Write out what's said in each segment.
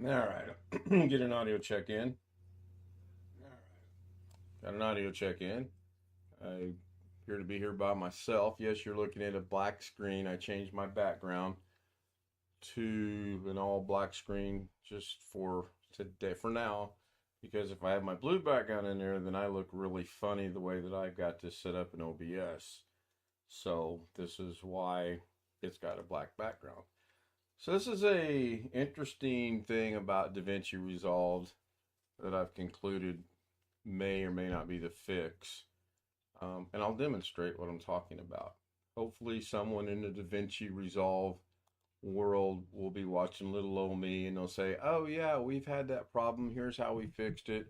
All right. Get an audio check in. Got an audio check in. I appear to be here by myself. Yes, you're looking at a black screen. I changed my background to an all black screen just for today, for now, because if I have my blue background in there, then I look really funny the way that I've got this set up in OBS. So this is why it's got a black background. So this is a interesting thing about DaVinci Resolved that I've concluded may or may not be the fix. And I'll demonstrate what I'm talking about. Hopefully someone in the DaVinci Resolve world will be watching little old me and they'll say, oh yeah, we've had that problem. Here's how we fixed it.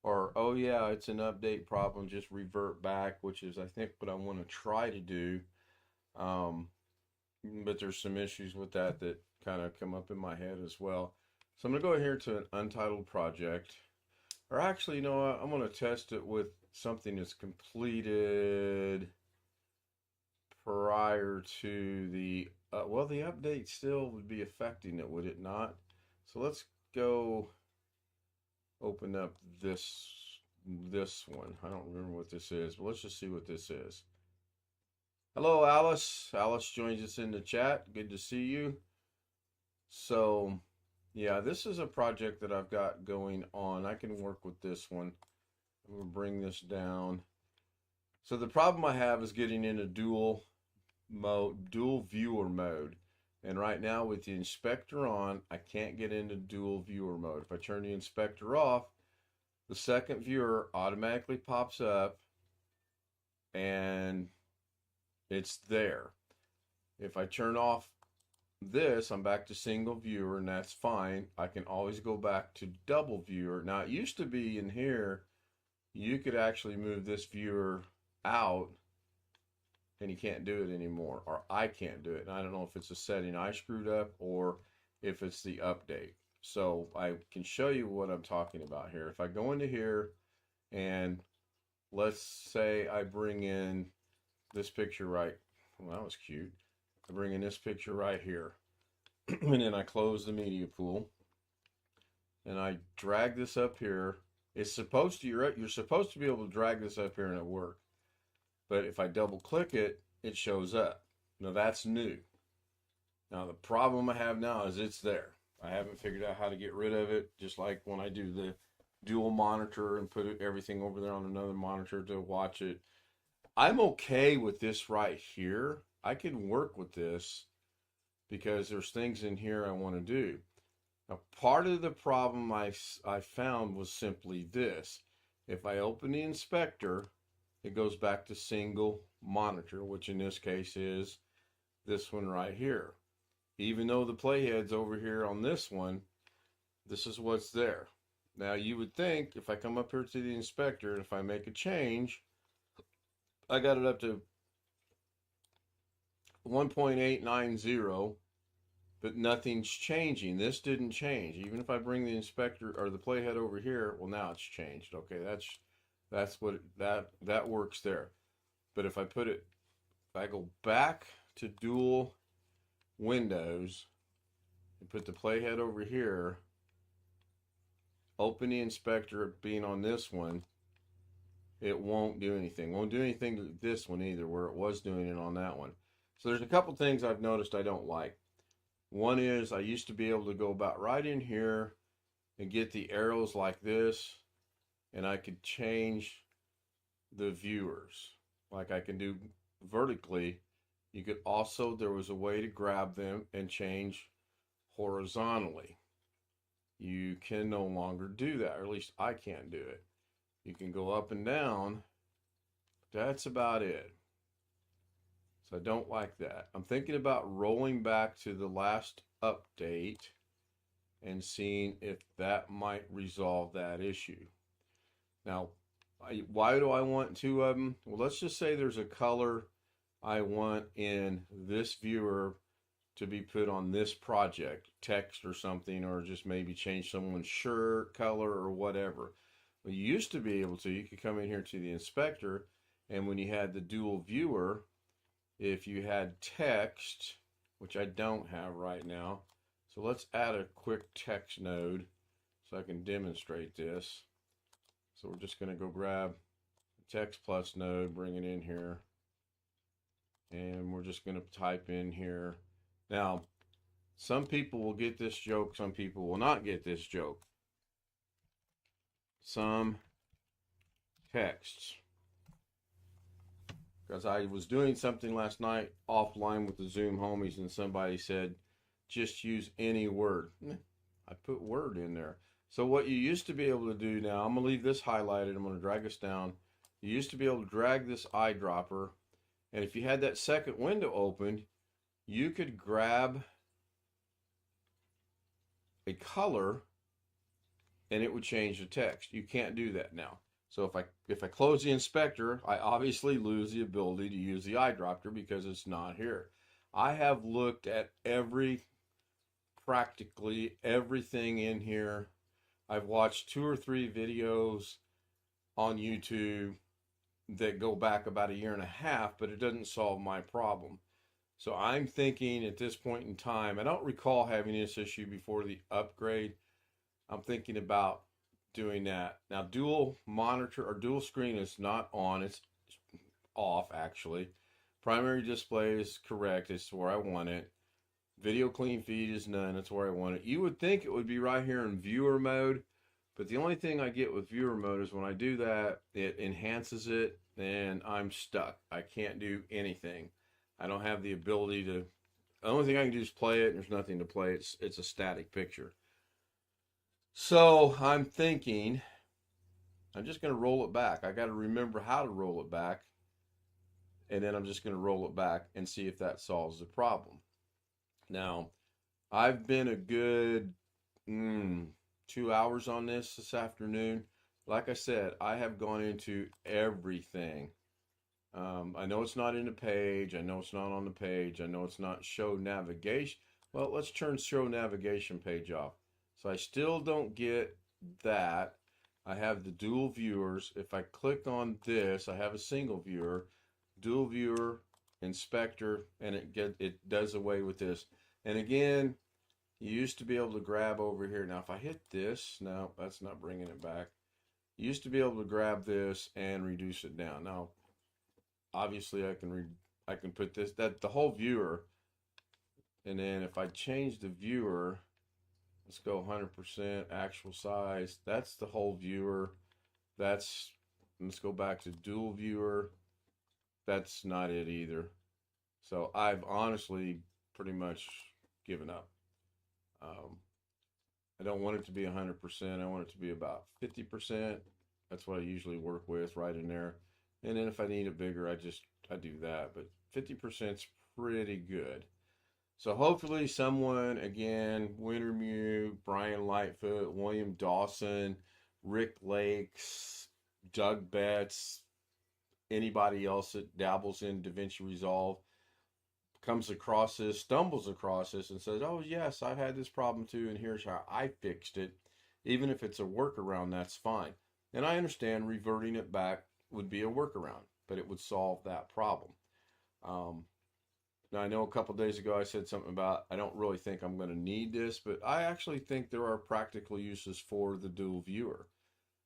Or, oh yeah, it's an update problem. Just revert back, which is, I think, what I want to try to do. But there's some issues with that kind of come up in my head as well. So I'm going to go here to an untitled project. Or actually, you know what? I'm going to test it with something that's completed prior to the, well, the update still would be affecting it, would it not? So let's go open up this one. I don't remember what this is, but let's just see what this is. Hello, Alice. Alice joins us in the chat. Good to see you. So, yeah, this is a project that I've got going on. I can work with this one. I'm going to bring this down. So the problem I have is getting into dual viewer mode. And right now with the inspector on, I can't get into dual viewer mode. If I turn the inspector off, the second viewer automatically pops up and it's there. If I turn off this, I'm back to single viewer, and that's fine. I can always go back to double viewer. Now, it used to be in here, you could actually move this viewer out, and you can't do it anymore, or I can't do it. And I don't know if it's a setting I screwed up or if it's the update. So I can show you what I'm talking about here. If I go into here, and let's say I bring in this picture right, well, that was cute. I bring in this picture right here. And then I close the media pool. And I drag this up here. It's supposed to, you're supposed to be able to drag this up here and it work. But if I double click it, it shows up. Now that's new. Now the problem I have now is it's there. I haven't figured out how to get rid of it, just like when I do the dual monitor and put everything over there on another monitor to watch it. I'm okay with this right here. I can work with this because there's things in here I want to do. Now, part of the problem I found was simply this. If I open the inspector, it goes back to single monitor, which in this case is this one right here. Even though the playhead's over here on this one, this is what's there. Now, you would think if I come up here to the inspector and if I make a change, I got it up to 1.890, but nothing's changing. This didn't change. Even if I bring the inspector or the playhead over here, well, now it's changed. Okay, that's what that works there. But if I go back to dual windows and put the playhead over here, open the inspector being on this one, it won't do anything. Won't do anything to this one either, where it was doing it on that one. So there's a couple things I've noticed I don't like. One is I used to be able to go about right in here and get the arrows like this, and I could change the viewers like I can do vertically. You could also, there was a way to grab them and change horizontally. You can no longer do that, or at least I can't do it. You can go up and down. That's about it. So I don't like that. I'm thinking about rolling back to the last update and seeing if that might resolve that issue. Now, why do I want two of them? Well, let's just say there's a color I want in this viewer to be put on this project, text or something, or just maybe change someone's shirt color or whatever. Well, you used to be able to, you could come in here to the inspector, and when you had the dual viewer, if you had text, which I don't have right now, So let's add a quick text node so I can demonstrate this. So we're just going to go grab the text plus node, bring it in here, and we're just going to type in here. Now, some people will get this joke, some people will not get this joke. Some texts. Because I was doing something last night offline with the Zoom homies, and somebody said, just use any word. I put word in there. So what you used to be able to do now, I'm going to leave this highlighted. I'm going to drag this down. You used to be able to drag this eyedropper, and if you had that second window open, you could grab a color and it would change the text. You can't do that now. So if I close the inspector, I obviously lose the ability to use the eyedropper because it's not here. I have looked at practically everything in here. I've watched 2 or 3 videos on YouTube that go back about 1.5 years, but it doesn't solve my problem. So I'm thinking at this point in time, I don't recall having this issue before the upgrade. I'm thinking about doing that. Now, dual monitor or dual screen is not on, it's off actually. Primary display is correct, it's where I want it. Video clean feed is none, that's where I want it. You would think it would be right here in viewer mode, but the only thing I get with viewer mode is when I do that, it enhances it and I'm stuck. I can't do anything. I don't have the ability to, the only thing I can do is play it, and there's nothing to play. It's a static picture. So I'm thinking, I'm just going to roll it back. I got to remember how to roll it back, and then I'm just going to roll it back and see if that solves the problem. Now, I've been a good 2 hours on this afternoon. Like I said, I have gone into everything. I know it's not in the page. I know it's not on the page. I know it's not show navigation. Well, let's turn show navigation page off. So I still don't get that. I have the dual viewers. If I click on this, I have a single viewer, dual viewer, inspector, and it does away with this. And again, you used to be able to grab over here. Now, if I hit this, no, that's not bringing it back. You used to be able to grab this and reduce it down. Now, obviously, I can put this, the whole viewer, and then if I change the viewer, let's go 100% actual size. That's the whole viewer. Let's go back to dual viewer. That's not it either. So I've honestly pretty much given up. I don't want it to be 100%. I want it to be about 50%. That's what I usually work with, right in there. And then if I need it bigger, I do that. But 50% is pretty good. So hopefully someone, again, Wintermute, Brian Lightfoot, William Dawson, Rick Lakes, Doug Betts, anybody else that dabbles in DaVinci Resolve, comes across this, stumbles across this, and says, oh yes, I've had this problem too, and here's how I fixed it. Even if it's a workaround, that's fine. And I understand reverting it back would be a workaround, but it would solve that problem. Now, I know a couple days ago I said something about I don't really think I'm going to need this, but I actually think there are practical uses for the dual viewer.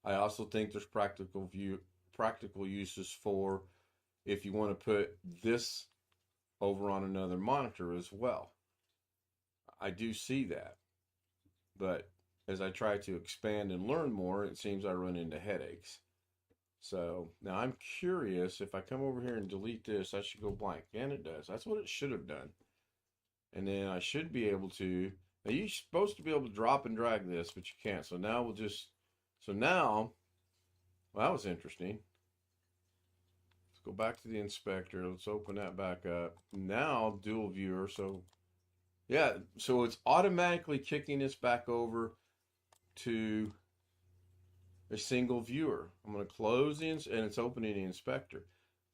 I also think there's practical uses for if you want to put this over on another monitor as well. I do see that, but as I try to expand and learn more, it seems I run into headaches. So now I'm curious, if I come over here and delete this, I should go blank. And it does. That's what it should have done. And then I should be able to, now you're supposed to be able to drop and drag this, but you can't. So now well, that was interesting. Let's go back to the inspector. Let's open that back up. Now dual viewer. So yeah, so it's automatically kicking this back over to a single viewer. I'm going to close and it's opening the inspector.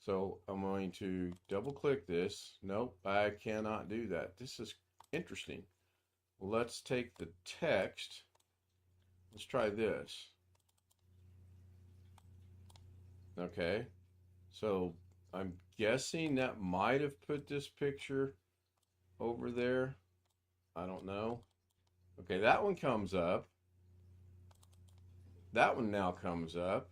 So I'm going to double click this. Nope, I cannot do that. This is interesting. Well, let's take the text. Let's try this. Okay, so I'm guessing that might have put this picture over there. I don't know. Okay, that one comes up. That one now comes up.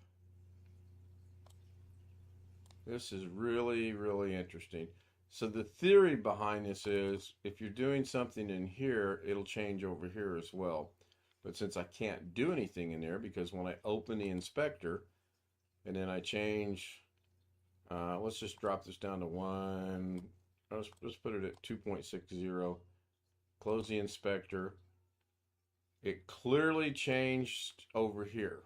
This is really, really interesting. So the theory behind this is if you're doing something in here, it'll change over here as well. But since I can't do anything in there, because when I open the inspector and then I change, let's just drop this down to 1. Let's put it at 2.60. Close the inspector. It clearly changed over here.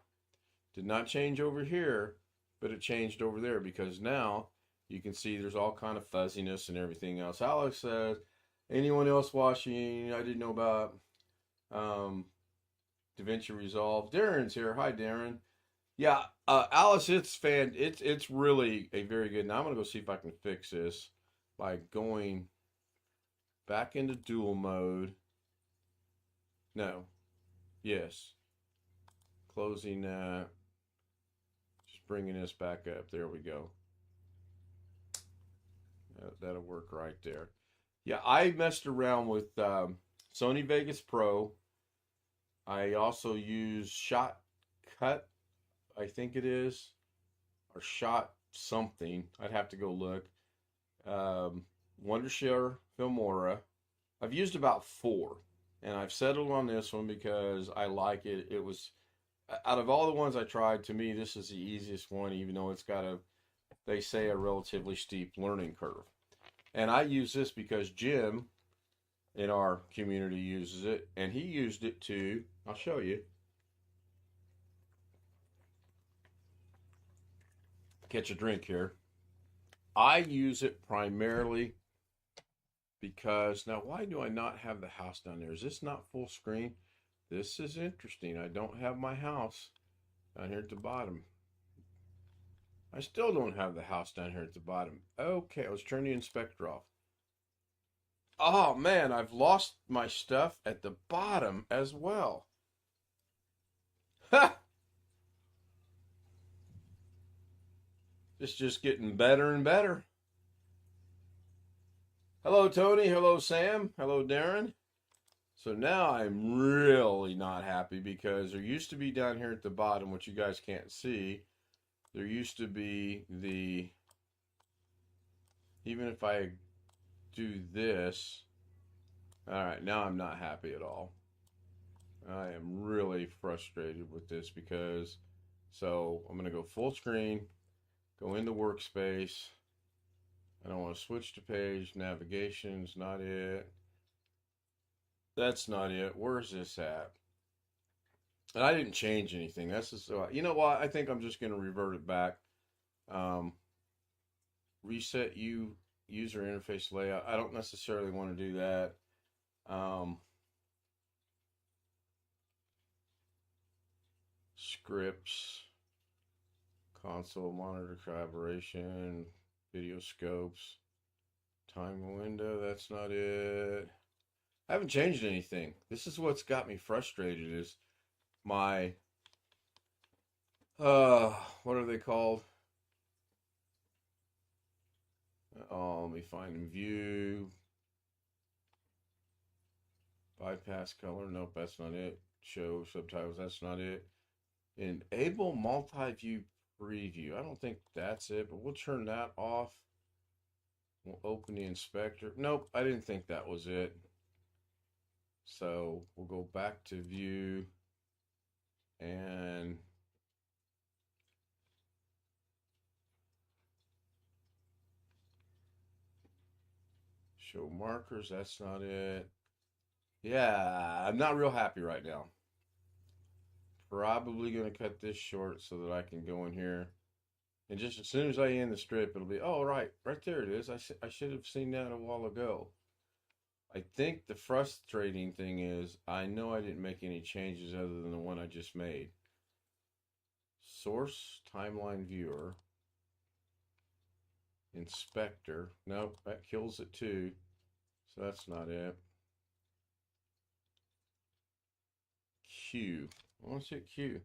Did not change over here, but it changed over there because now you can see there's all kind of fuzziness and everything else. Alex says, anyone else watching? I didn't know about Davinci Resolve. Darren's here. Hi, Darren. Yeah, Alice, it's really a very good. Now I'm gonna go see if I can fix this by going back into dual mode. No, yes, closing that. Just bringing this back up. There we go. That'll work right there. Yeah, I messed around with Sony Vegas Pro. I also use Shotcut, I think it is, or Shot something. I'd have to go look. Wondershare Filmora. I've used about 4, and I've settled on this one because I like it. It was, out of all the ones I tried, to me, this is the easiest one, even though it's got they say, a relatively steep learning curve. And I use this because Jim in our community uses it, and he used it to, I'll show you, catch a drink here. I use it primarily because, now why do I not have the house down there? Is this not full screen? This is interesting. I don't have my house down here at the bottom. I still don't have the house down here at the bottom. Okay, let's turn the inspector off. Oh man, I've lost my stuff at the bottom as well. Ha! It's just getting better and better. Hello, Tony. Hello, Sam. Hello, Darren. So now I'm really not happy because there used to be down here at the bottom, which you guys can't see, there used to be the, even if I do this, all right, now I'm not happy at all. I am really frustrated with this because, so I'm going to go full screen, go into workspace. I don't want to switch to page. Navigation's not it. That's not it. Where's this at? And I didn't change anything. That's just, you know what? I think I'm just going to revert it back. Reset user interface layout. I don't necessarily want to do that. Scripts, console monitor collaboration, video scopes, time window. That's not it. I haven't changed anything. This is what's got me frustrated is my, what are they called? Oh, let me find them. View, bypass color. Nope, that's not it. Show subtitles. That's not it. Enable multi-view preview. I don't think that's it, but we'll turn that off. We'll open the inspector. Nope, I didn't think that was it. So we'll go back to view and show markers. That's not it. Yeah, I'm not real happy right now. Probably going to cut this short so that I can go in here. And just as soon as I end the strip, it'll be, oh, right there it is. I should have seen that a while ago. I think the frustrating thing is I know I didn't make any changes other than the one I just made. Source, timeline viewer, inspector. Nope, that kills it too. So that's not it. Q. I want to hit Q.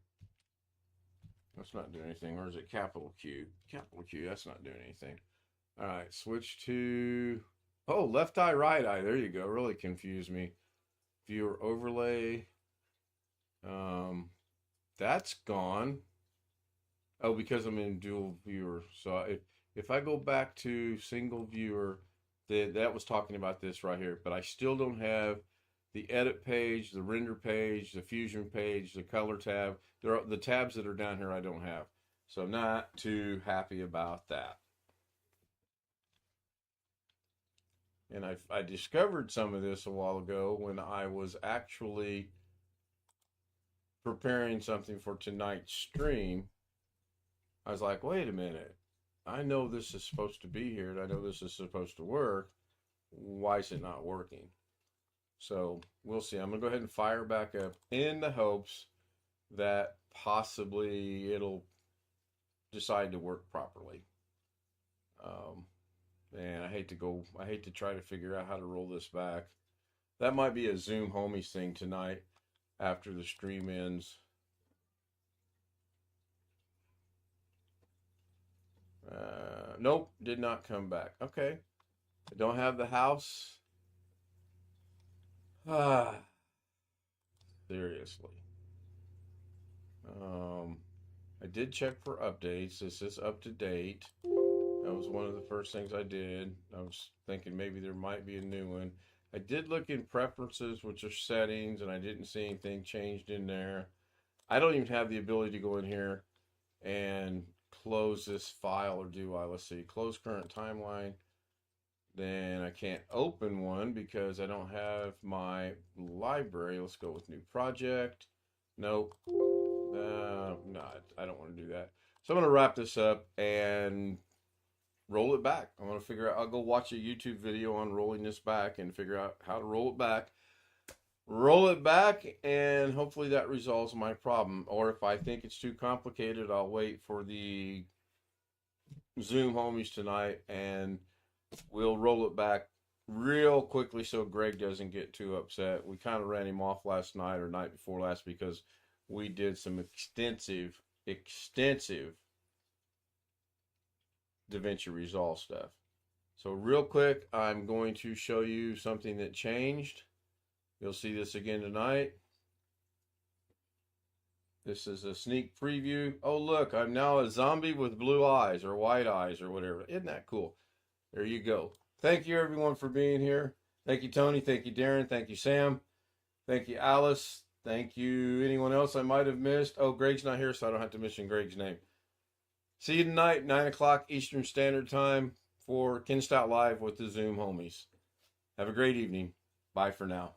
That's not doing anything. Or is it capital Q? Capital Q, that's not doing anything. All right, switch to, oh, left eye, right eye. There you go. Really confused me. viewer overlay. That's gone. Oh, because I'm in dual viewer. So if I go back to single viewer, that was talking about this right here, but I still don't have the edit page, the render page, the fusion page, the color tab. There are the tabs that are down here I don't have. So I'm not too happy about that. And I discovered some of this a while ago when I was actually preparing something for tonight's stream. I was like, wait a minute. I know this is supposed to be here, and I know this is supposed to work. Why is it not working? So we'll see. I'm going to go ahead and fire back up in the hopes that possibly it'll decide to work properly. And I hate to try to figure out how to roll this back. That might be a Zoom Homies thing tonight after the stream ends. Nope, did not come back. Okay. I don't have the house. Seriously. I did check for updates. This is up to date. That was one of the first things I did. I was thinking maybe there might be a new one. I did look in preferences, which are settings, and I didn't see anything changed in there. I don't even have the ability to go in here and close this file, or do I? Let's see, close current timeline. Then I can't open one because I don't have my library. Let's go with new project. Nope. No, I don't want to do that. So I'm going to wrap this up and roll it back. I'm going to figure out, I'll go watch a YouTube video on rolling this back and figure out how to roll it back. Roll it back, and hopefully that resolves my problem. Or if I think it's too complicated, I'll wait for the Zoom Homies tonight and we'll roll it back real quickly so Greg doesn't get too upset. We kind of ran him off last night or night before last because we did some extensive Davinci Resolve stuff. So real quick, I'm going to show you something that changed. You'll see this again tonight. This is a sneak preview. Oh, look, I'm now a zombie with blue eyes or white eyes or whatever. Isn't that cool? There you go. Thank you, everyone, for being here. Thank you, Tony. Thank you, Darren. Thank you, Sam. Thank you, Alice. Thank you, anyone else I might have missed. Oh, Greg's not here, so I don't have to mention Greg's name. See you tonight, 9 o'clock Eastern Standard Time for Ken Stout Live with the Zoom Homies. Have a great evening. Bye for now.